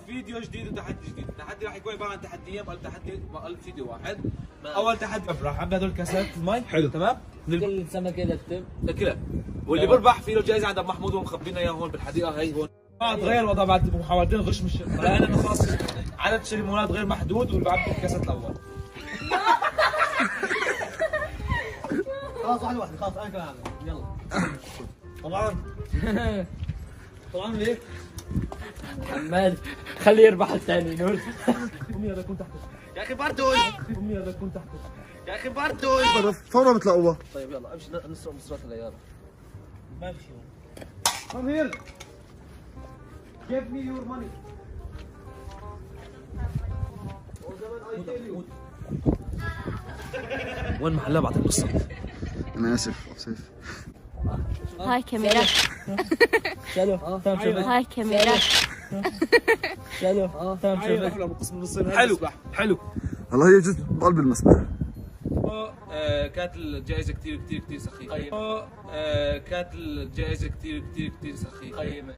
فيديو جديد وتحدي جديد، التحدي راح يكون عباره عن تحديين، قال فيديو واحد. اول تحدي راح عبي هذول كاسات المي. حلو تمام. كل سمكه يكتب كلها، واللي بربح فيه له جائزه عند ابو محمود ومخبينا اياها هون بالحديقه. هي هون تغير الوضع بعد محاولتين غش من الشرطه، لان انه خلص عدد الشريمونات غير محدود واللي بعبي الكاسات الاول. خلاص واحد خلاص انا كمان يلا. طبعا ليه؟ عمال خليه يربح الثاني نقول. امي هذا يكون تحت. يا اخي بردون، امي هذا يكون تحت. يا اخي بردون. فورا بتلاقوها. طيب يلا امشي نسرق مصرات العيال. ما في شيء. Come here. Give me your money. وين محلها بعطيك قصه؟ انا اسف سيف. هاي كاميرا. شالو هاي كاميرا. شالو حلو حلو. هلا هي جزء بقلب المسبح. كانت الجائزه كثير سخيفه. كانت الجائزه كثير سخيفه.